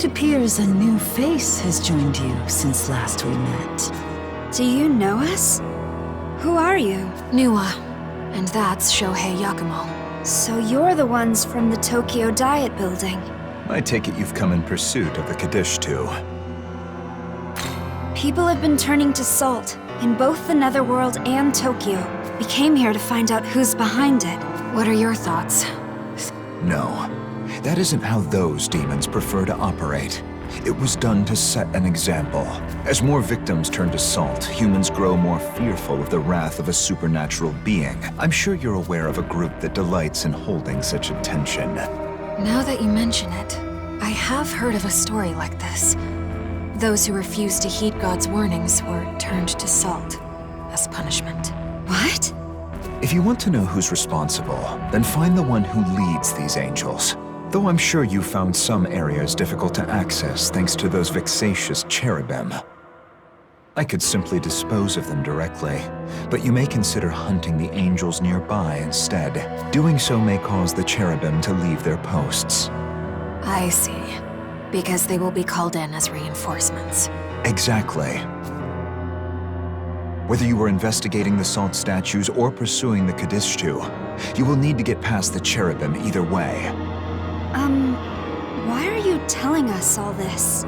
It appears a new face has joined you since last we met. Do you know us? Who are you? Nuwa. And that's Shohei Yakumo. So you're the ones from the Tokyo Diet Building. I take it you've come in pursuit of the Kaddish too. People have been turning to Salt in both the Netherworld and Tokyo. We came here to find out who's behind it. What are your thoughts? No, that isn't how those demons prefer to operate. It was done to set an example. As more victims turn to Salt, humans grow more fearful of the wrath of a supernatural being. I'm sure you're aware of a group that delights in holding such attention. Now that you mention it, I have heard of a story like this. Those who refused to heed God's warnings were turned to Salt as punishment. What? If you want to know who's responsible, then find the one who leads these angels. Though I'm sure you found some areas difficult to access thanks to those vexatious cherubim. I could simply dispose of them directly, but you may consider hunting the angels nearby instead. Doing so may cause the cherubim to leave their posts. I see. Because they will be called in as reinforcements. Exactly. Whether you are investigating the Salt statues or pursuing the Kaddish-tu, you will need to get past the cherubim either way. Why are you telling us all this?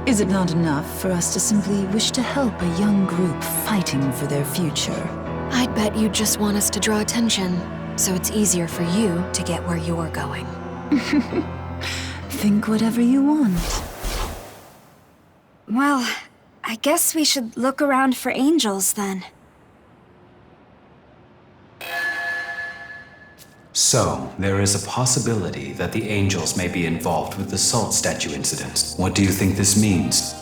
Is it not enough for us to simply wish to help a young group fighting for their future? I'd bet you just want us to draw attention, so it's easier for you to get where you're going. Think whatever you want. Well, I guess we should look around for angels then. So, there is a possibility that the angels may be involved with the Salt statue incident. What do you think this means?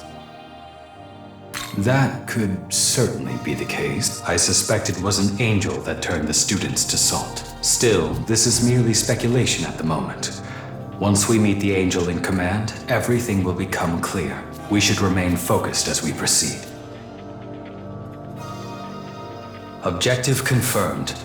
That could certainly be the case. I suspect it was an angel that turned the students to Salt. Still, this is merely speculation at the moment. Once we meet the angel in command, everything will become clear. We should remain focused as we proceed. Objective confirmed.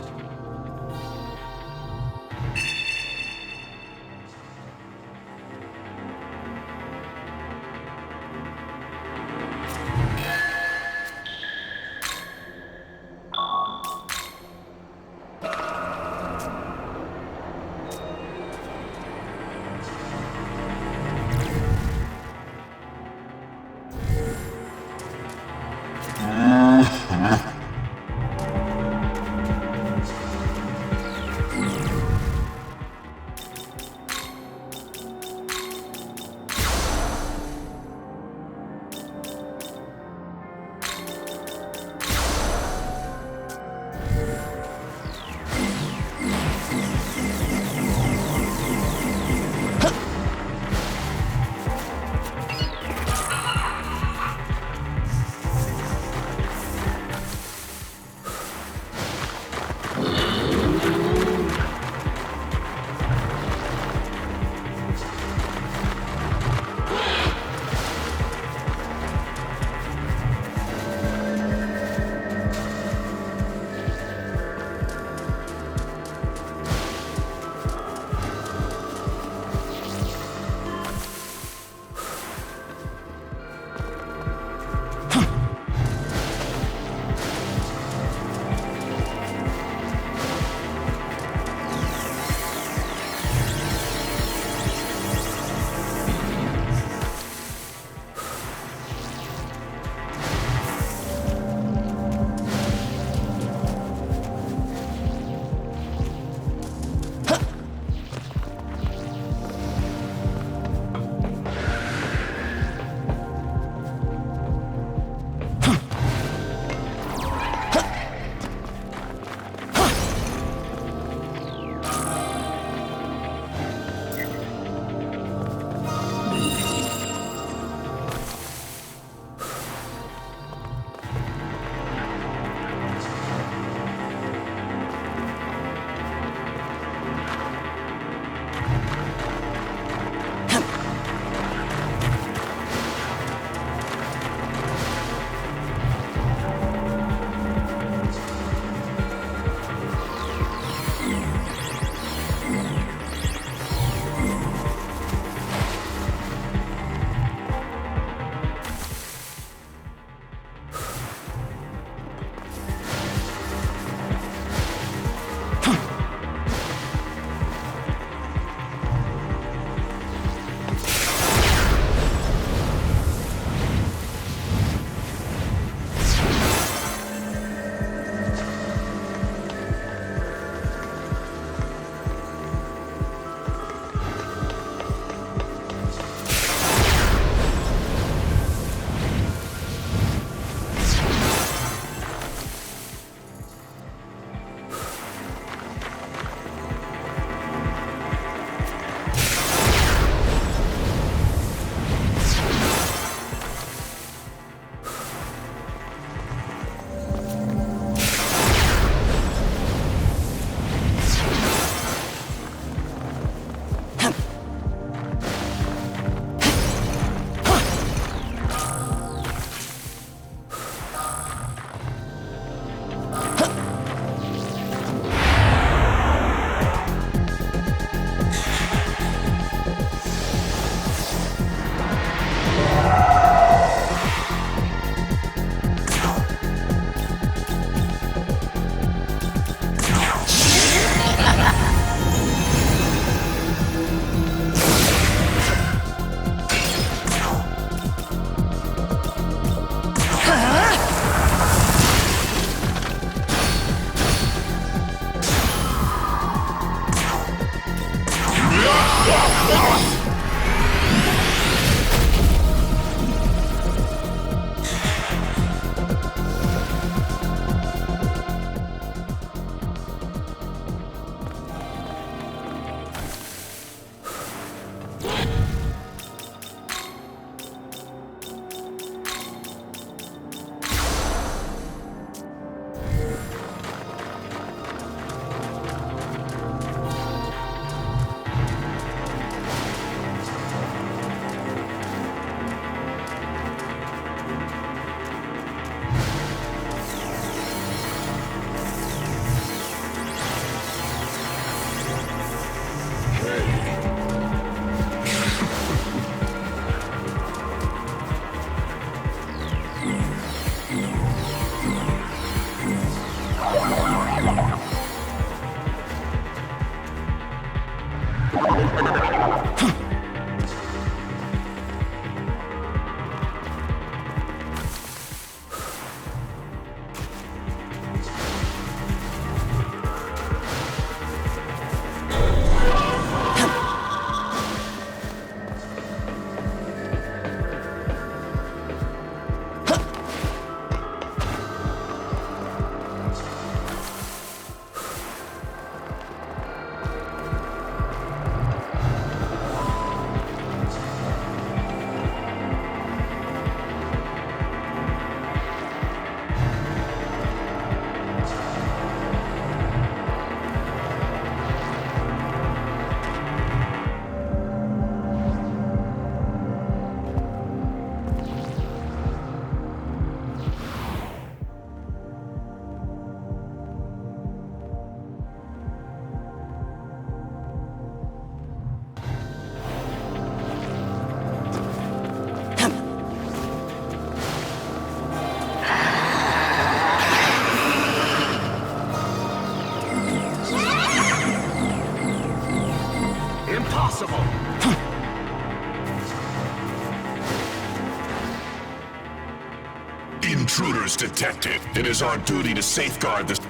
intruders detected. It is our duty to safeguard this.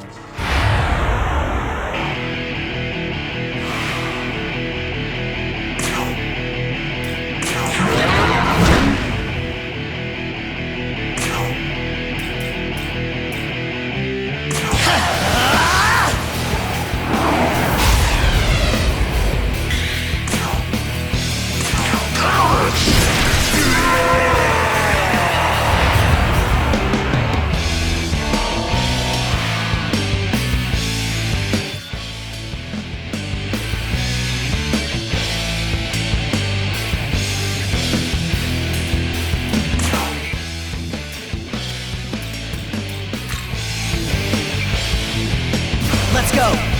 Let's go!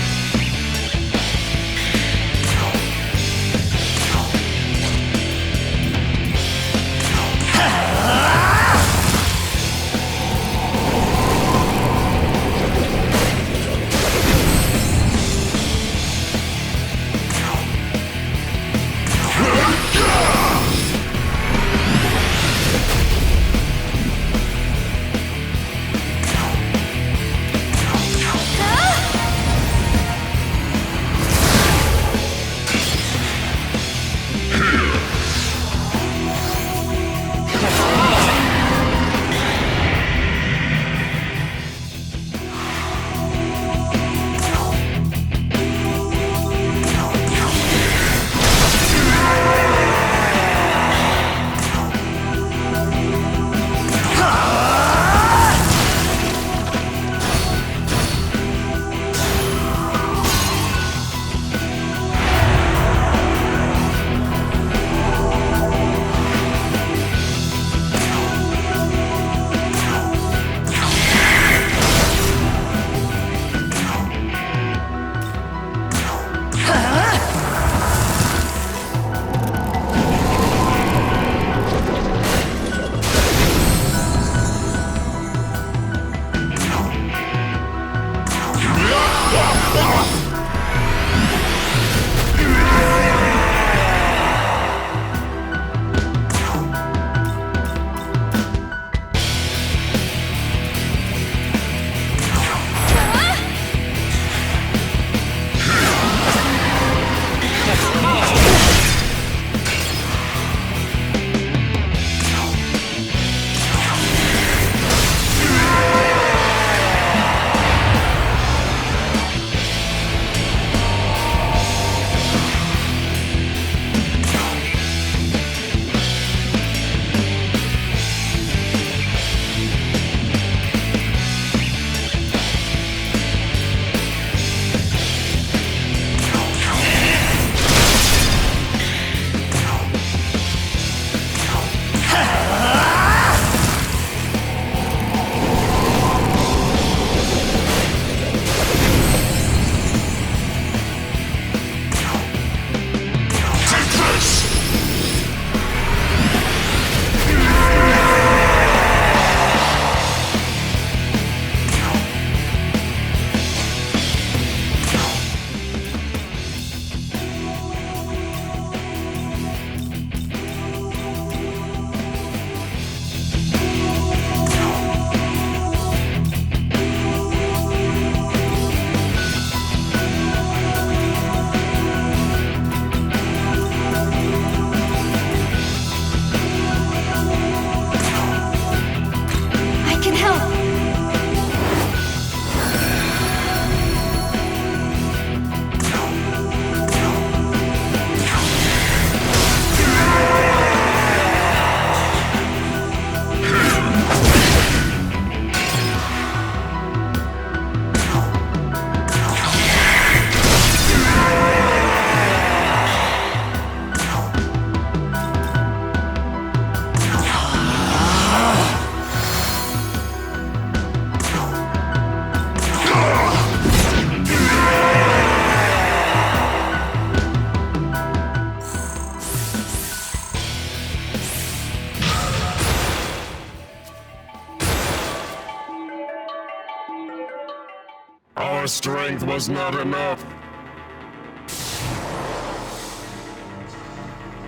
Our strength was not enough.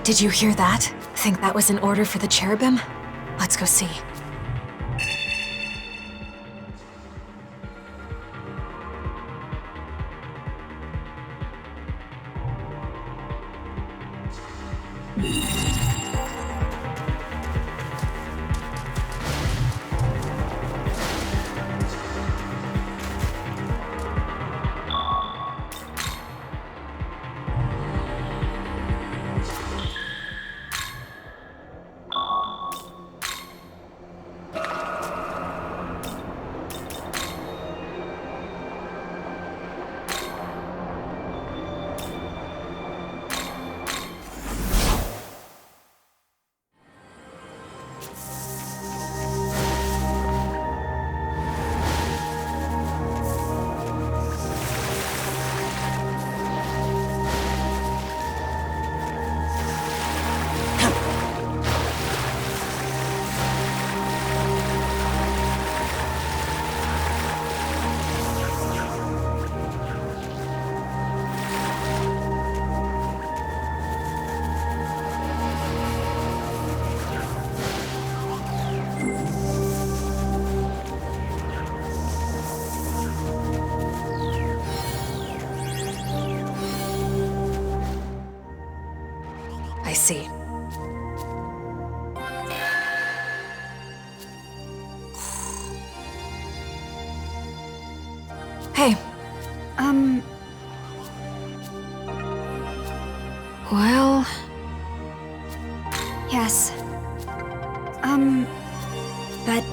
Did you hear that? Think that was an order for the cherubim? Let's go see. see. Hey. Well... Yes. But...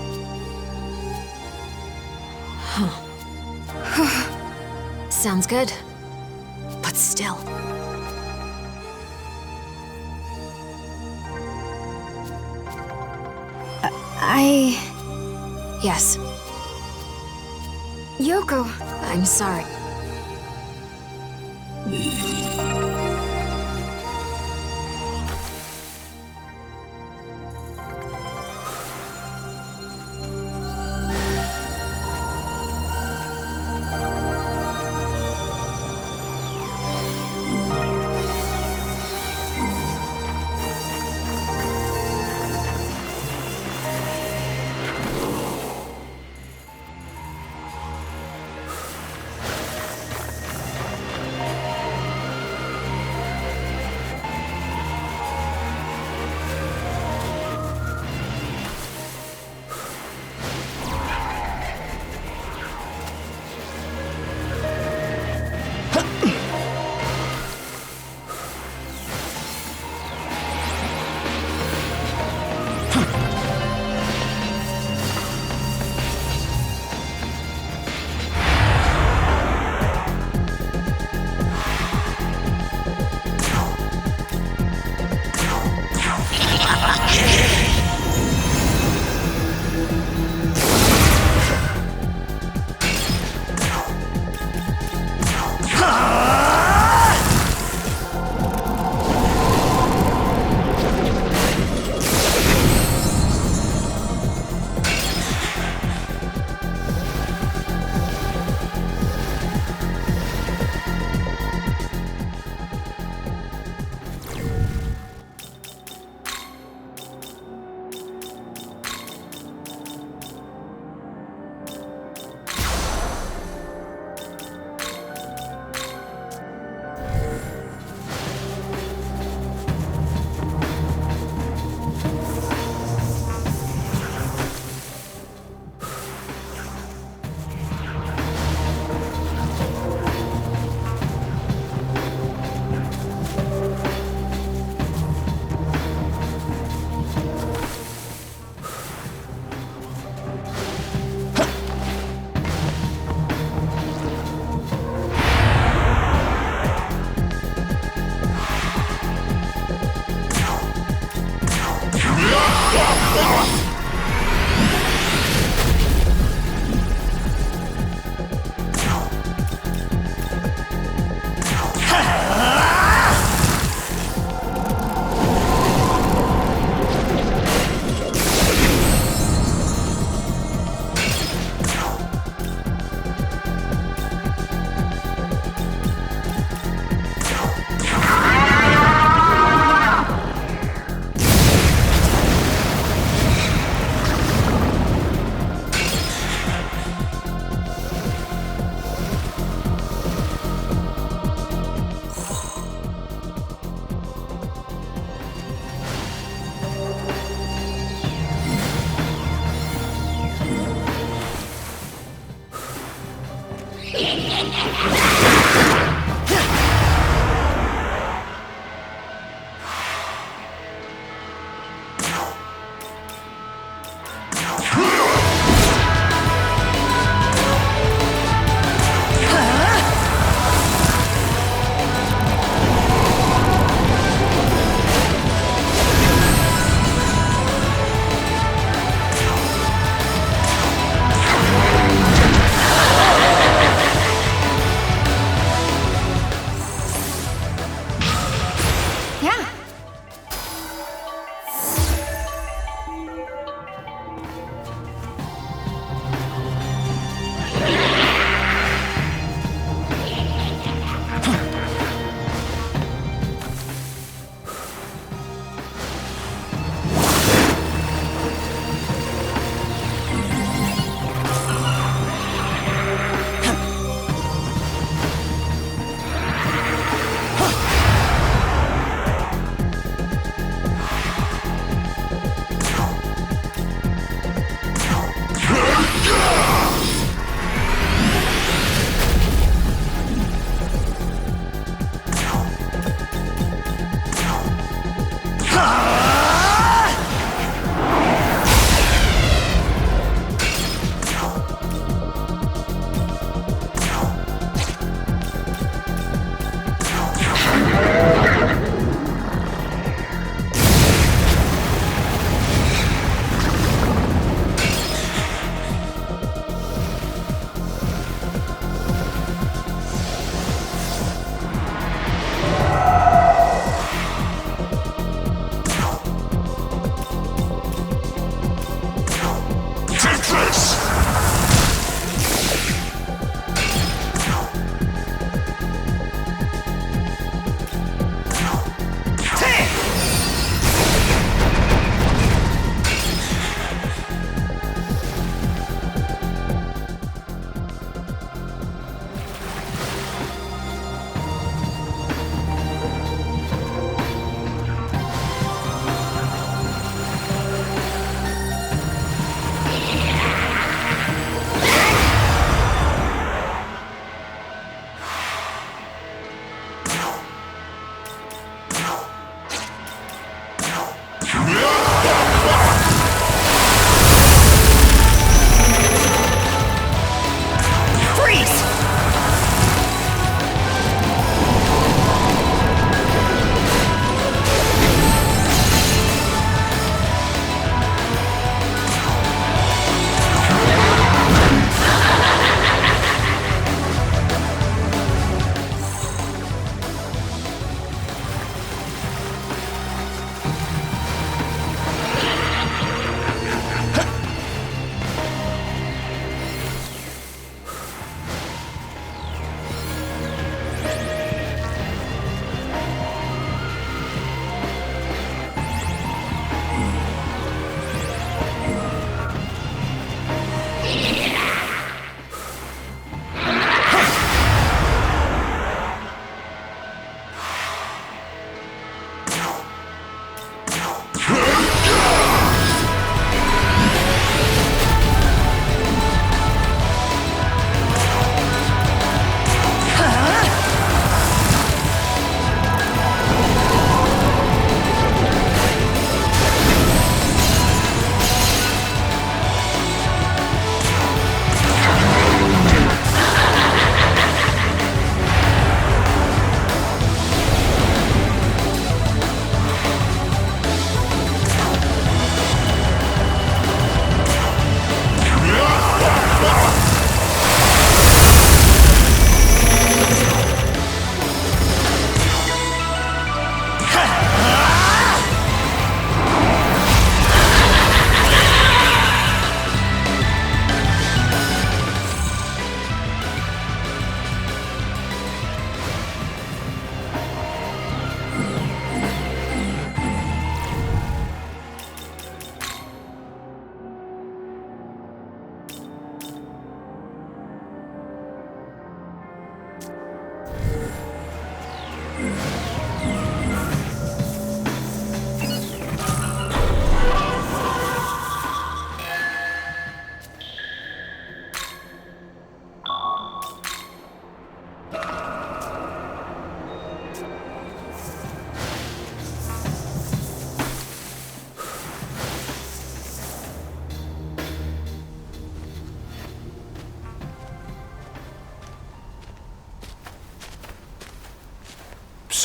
Sounds good. But still... Yes. Yoko... I'm sorry.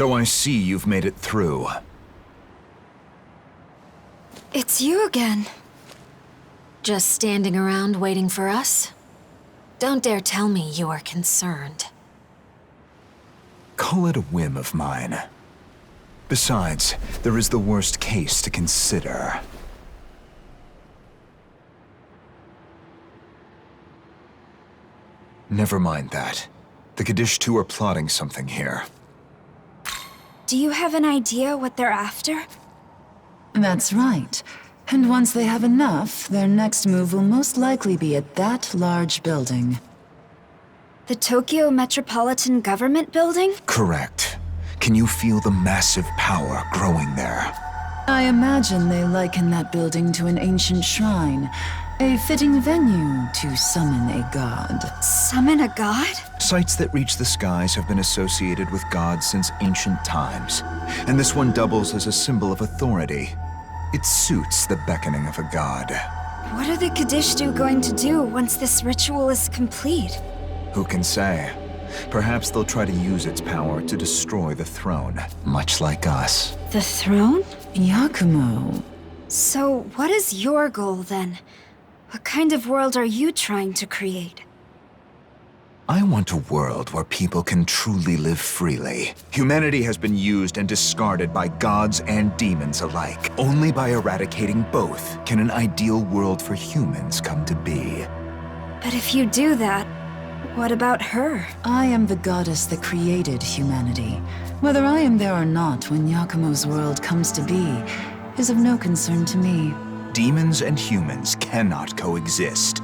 So I see you've made it through. It's you again. Just standing around waiting for us? Don't dare tell me you are concerned. Call it a whim of mine. Besides, there is the worst case to consider. Never mind that. The Kaddish 2 are plotting something here. Do you have an idea what they're after? That's right. And once they have enough, their next move will most likely be at that large building. The Tokyo Metropolitan Government Building? Correct. Can you feel the massive power growing there? I imagine they liken that building to an ancient shrine, a fitting venue to summon a god. Summon a god? Sites that reach the skies have been associated with gods since ancient times, and this one doubles as a symbol of authority. It suits the beckoning of a god. What are the Kadishtu going to do once this ritual is complete? Who can say? Perhaps they'll try to use its power to destroy the throne, much like us. The throne? Yakumo. So, what is your goal then? What kind of world are you trying to create? I want a world where people can truly live freely. Humanity has been used and discarded by gods and demons alike. Only by eradicating both can an ideal world for humans come to be. But if you do that, what about her? I am the goddess that created humanity. Whether I am there or not when Yakumo's world comes to be is of no concern to me. Demons and humans cannot coexist.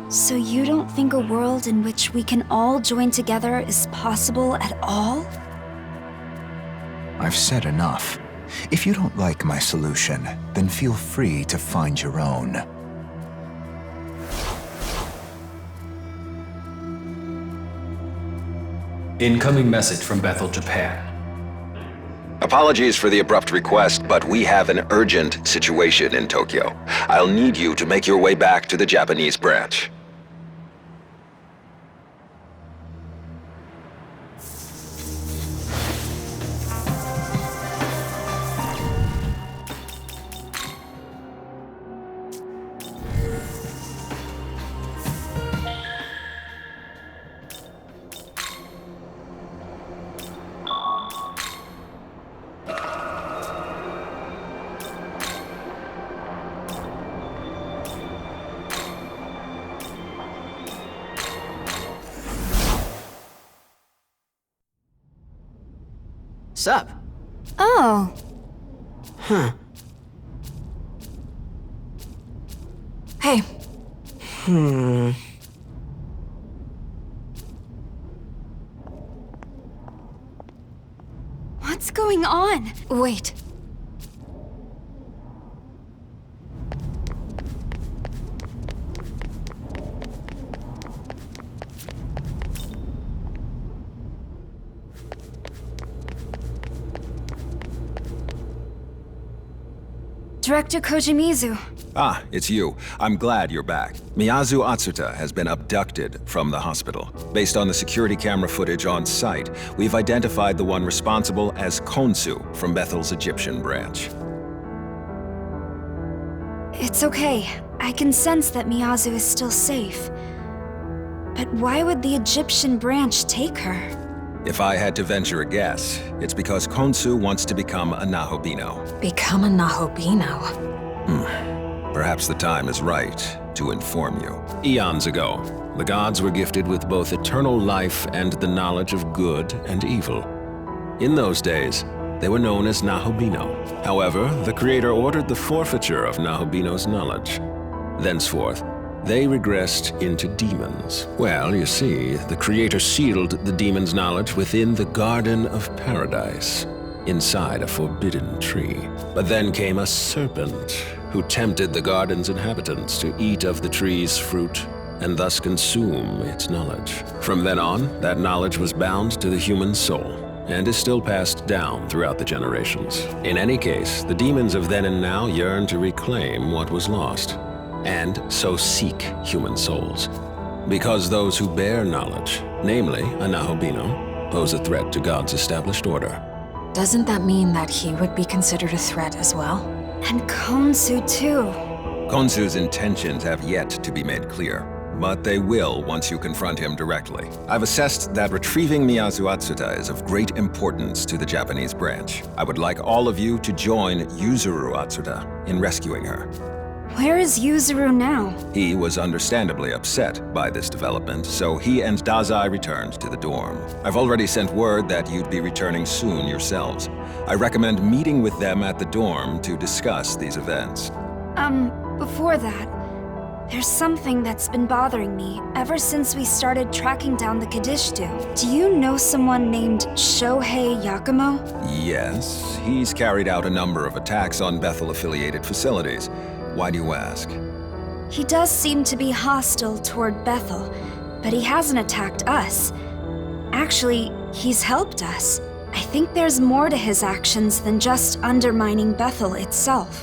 So you don't think a world in which we can all join together is possible at all? I've said enough. If you don't like my solution, then feel free to find your own. Incoming message from Bethel, Japan. Apologies for the abrupt request, but we have an urgent situation in Tokyo. I'll need you to make your way back to the Japanese branch. Sup? Oh. Huh. Hey, What's going on? Wait. Director Kojimizu. Ah, it's you. I'm glad you're back. Miyazu Atsuta has been abducted from the hospital. Based on the security camera footage on site, we've identified the one responsible as Khonsu from Bethel's Egyptian branch. It's okay. I can sense that Miyazu is still safe. But why would the Egyptian branch take her? If I had to venture a guess, it's because Khonsu wants to become a Nahobino. Become a Nahobino? Perhaps the time is right to inform you. Eons ago, the gods were gifted with both eternal life and the knowledge of good and evil. In those days, they were known as Nahobino. However, the Creator ordered the forfeiture of Nahobino's knowledge. Thenceforth, they regressed into demons. Well, you see, the Creator sealed the demons' knowledge within the Garden of Paradise, inside a forbidden tree. But then came a serpent, who tempted the garden's inhabitants to eat of the tree's fruit and thus consume its knowledge. From then on, that knowledge was bound to the human soul, and is still passed down throughout the generations. In any case, the demons of then and now yearn to reclaim what was lost, and so seek human souls. Because those who bear knowledge, namely a Nahobino, pose a threat to God's established order. Doesn't that mean that he would be considered a threat as well? And Khonsu too. Khonsu's intentions have yet to be made clear, but they will once you confront him directly. I've assessed that retrieving Miyazu Atsuta is of great importance to the Japanese branch. I would like all of you to join Yuzuru Atsuta in rescuing her. Where is Yuzuru now? He was understandably upset by this development, so he and Dazai returned to the dorm. I've already sent word that you'd be returning soon yourselves. I recommend meeting with them at the dorm to discuss these events. Before that, there's something that's been bothering me ever since we started tracking down the Kadishtu. Do you know someone named Shohei Yakumo? Yes, he's carried out a number of attacks on Bethel-affiliated facilities. Why do you ask? He does seem to be hostile toward Bethel, but he hasn't attacked us. Actually, he's helped us. I think there's more to his actions than just undermining Bethel itself.